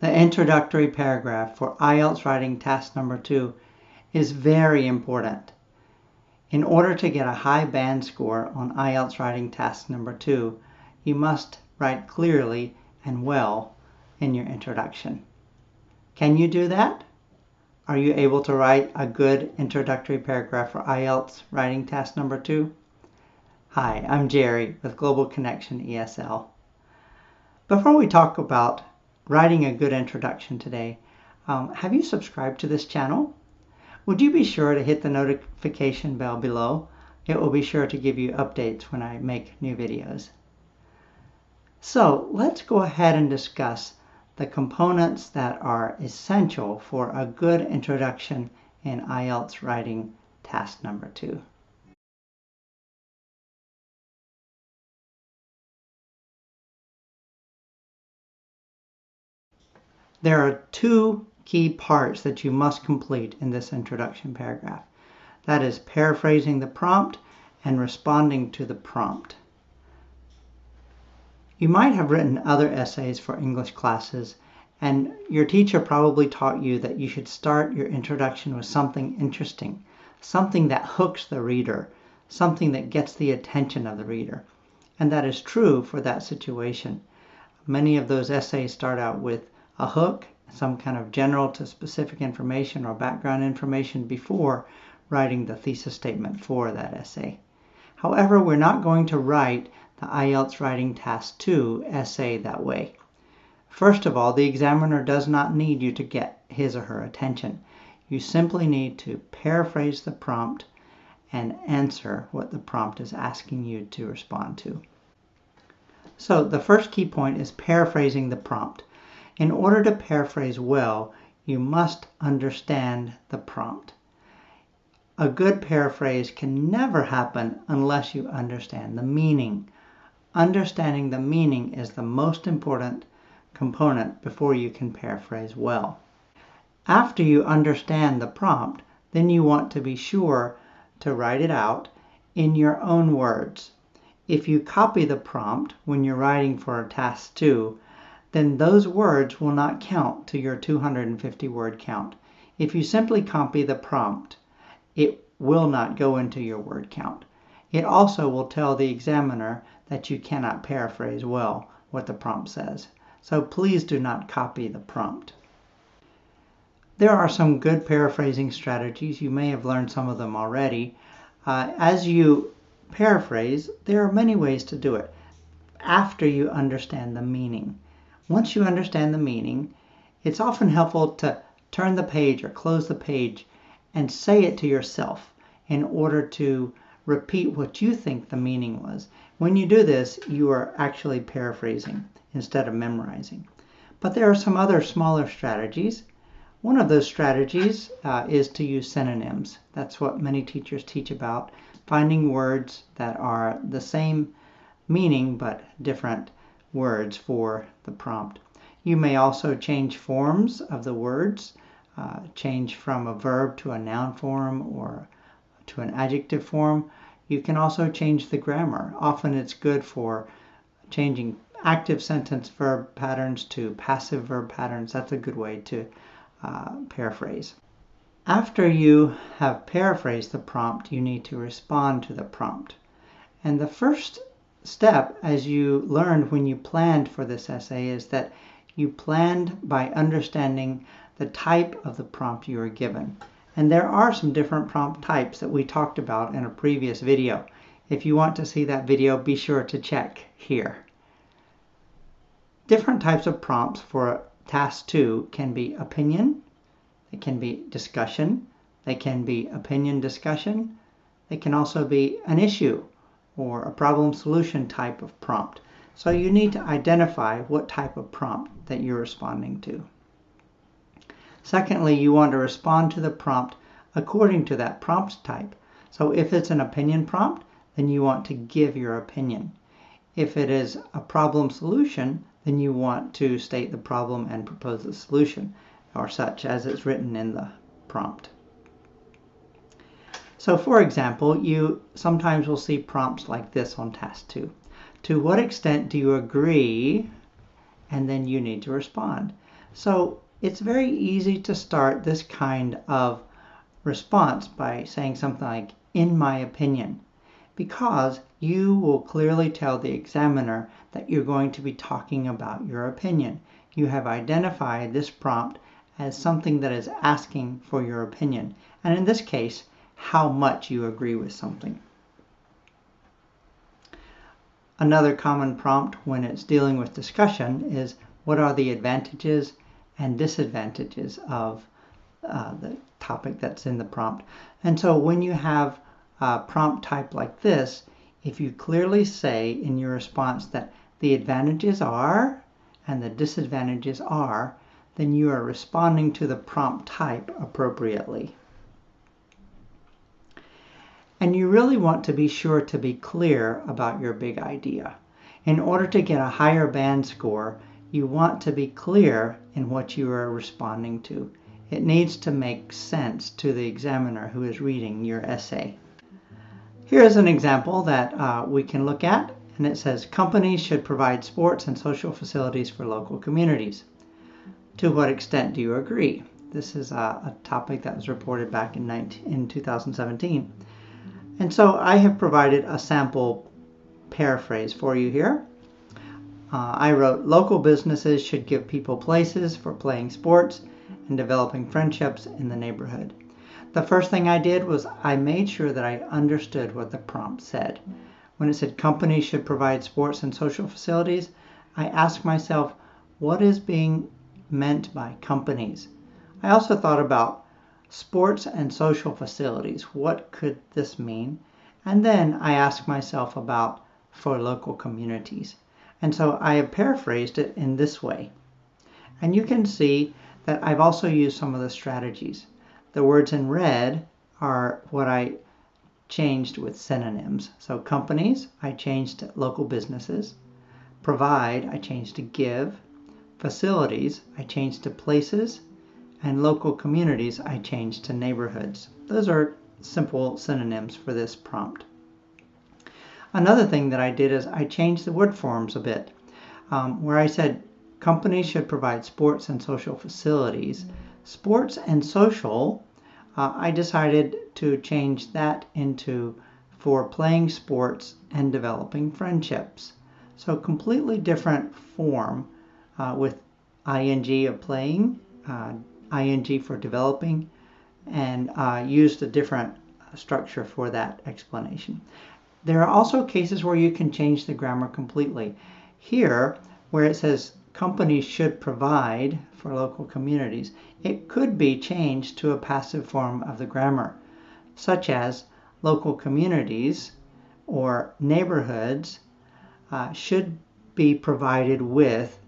The introductory paragraph for IELTS Writing Task number 2 is very important. In order to get a high band score on IELTS Writing Task number 2, you must write clearly and well in your introduction. Can you do that? Are you able to write a good introductory paragraph for IELTS Writing Task number 2? Hi, I'm Jerry with Global Connection ESL. Before we talk about writing a good introduction today, have you subscribed to this channel? Would you be sure to hit the notification bell below? It will be sure to give you updates when I make new videos. So let's go ahead and discuss the components that are essential for a good introduction in IELTS Writing Task number 2. There are two key parts that you must complete in this introduction paragraph. That is paraphrasing the prompt and responding to the prompt. You might have written other essays for English classes, and your teacher probably taught you that you should start your introduction with something interesting, something that hooks the reader, something that gets the attention of the reader. And that is true for that situation. Many of those essays start out with a hook, some kind of general to specific information or background information before writing the thesis statement for that essay. However, we're not going to write the IELTS Writing Task 2 essay that way. First of all, the examiner does not need you to get his or her attention. You simply need to paraphrase the prompt and answer what the prompt is asking you to respond to. So the first key point is paraphrasing the prompt. In order to paraphrase well, you must understand the prompt. A good paraphrase can never happen unless you understand the meaning. Understanding the meaning is the most important component before you can paraphrase well. After you understand the prompt, then you want to be sure to write it out in your own words. If you copy the prompt when you're writing for Task 2, then those words will not count to your 250 word count. If you simply copy the prompt, it will not go into your word count. It also will tell the examiner that you cannot paraphrase well what the prompt says. So please do not copy the prompt. There are some good paraphrasing strategies. You may have learned some of them already. As you paraphrase, there are many ways to do it after you understand the meaning. Once you understand the meaning, it's often helpful to turn the page or close the page and say it to yourself in order to repeat what you think the meaning was. When you do this, you are actually paraphrasing instead of memorizing. But there are some other smaller strategies. One of those strategies is to use synonyms. That's what many teachers teach about, finding words that are the same meaning but different words for the prompt. You may also change forms of the words, change from a verb to a noun form or to an adjective form. You can also change the grammar. Often it's good for changing active sentence verb patterns to passive verb patterns. That's a good way to paraphrase. After you have paraphrased the prompt, you need to respond to the prompt. And the first step, as you learned when you planned for this essay, is that you planned by understanding the type of the prompt you were given. And there are some different prompt types that we talked about in a previous video. If you want to see that video, be sure to check here. Different types of prompts for Task 2 can be opinion, it can be discussion, they can be opinion discussion, they can also be an issue or a problem solution type of prompt. So you need to identify what type of prompt that you're responding to. Secondly, you want to respond to the prompt according to that prompt type. So if it's an opinion prompt, then you want to give your opinion. If it is a problem solution, then you want to state the problem and propose the solution, or such as it's written in the prompt. So for example, you sometimes will see prompts like this on Task 2. To what extent do you agree? And then you need to respond. So it's very easy to start this kind of response by saying something like, in my opinion, because you will clearly tell the examiner that you're going to be talking about your opinion. You have identified this prompt as something that is asking for your opinion, and in this case, how much you agree with something. Another common prompt when it's dealing with discussion is, what are the advantages and disadvantages of the topic that's in the prompt? And so when you have a prompt type like this, if you clearly say in your response that the advantages are and the disadvantages are, then you are responding to the prompt type appropriately. And you really want to be sure to be clear about your big idea. In order to get a higher band score, you want to be clear in what you are responding to. It needs to make sense to the examiner who is reading your essay. Here's an example that we can look at, and it says, companies should provide sports and social facilities for local communities. To what extent do you agree? This is a topic that was reported back in 2017. And so I have provided a sample paraphrase for you here. I wrote, local businesses should give people places for playing sports and developing friendships in the neighborhood. The first thing I did was I made sure that I understood what the prompt said. When it said companies should provide sports and social facilities, I asked myself, what is being meant by companies? I also thought about sports and social facilities. What could this mean? And then I asked myself about for local communities. And so I have paraphrased it in this way. And you can see that I've also used some of the strategies. The words in red are what I changed with synonyms. So companies, I changed to local businesses. Provide, I changed to give. Facilities, I changed to places. And local communities, I changed to neighborhoods. Those are simple synonyms for this prompt. Another thing that I did is I changed the word forms a bit. Where I said companies should provide sports and social facilities. Sports and social, I decided to change that into for playing sports and developing friendships. So completely different form with ing of playing, ing for developing, and used a different structure for that explanation. There are also cases where you can change the grammar completely. Here, where it says companies should provide for local communities, it could be changed to a passive form of the grammar, such as local communities or neighborhoods should be provided with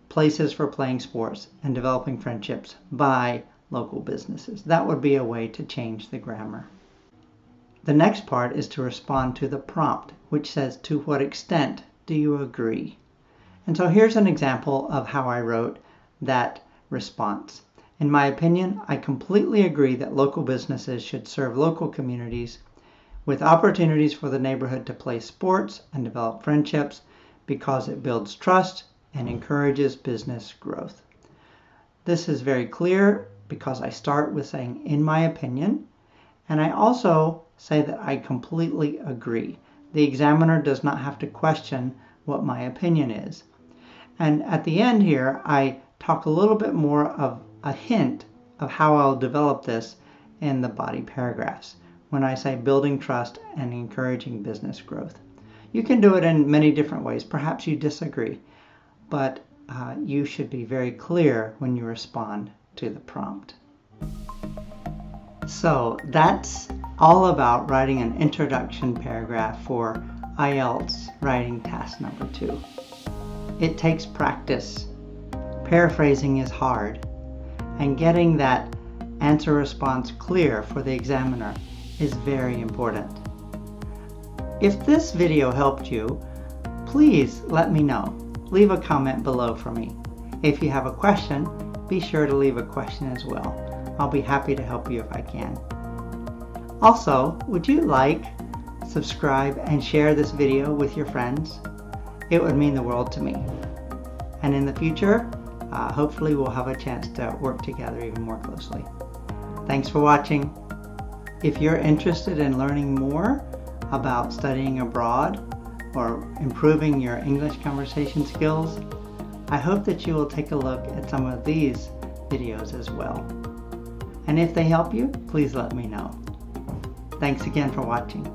places for playing sports and developing friendships by local businesses. That would be a way to change the grammar. The next part is to respond to the prompt, which says, to what extent do you agree? And so here's an example of how I wrote that response. In my opinion, I completely agree that local businesses should serve local communities with opportunities for the neighborhood to play sports and develop friendships because it builds trust and encourages business growth. This is very clear because I start with saying, in my opinion, and I also say that I completely agree. The examiner does not have to question what my opinion is. And at the end here, I talk a little bit more of a hint of how I'll develop this in the body paragraphs when I say building trust and encouraging business growth. You can do it in many different ways. Perhaps you disagree, but you should be very clear when you respond to the prompt. So that's all about writing an introduction paragraph for IELTS Writing Task number 2. It takes practice. Paraphrasing is hard, and getting that answer response clear for the examiner is very important. If this video helped you, please let me know. Leave a comment below for me. If you have a question, be sure to leave a question as well. I'll be happy to help you if I can. Also, would you like, subscribe, and share this video with your friends? It would mean the world to me. And in the future, hopefully we'll have a chance to work together even more closely. Thanks for watching. If you're interested in learning more about studying abroad or improving your English conversation skills, I hope that you will take a look at some of these videos as well. And if they help you, please let me know. Thanks again for watching.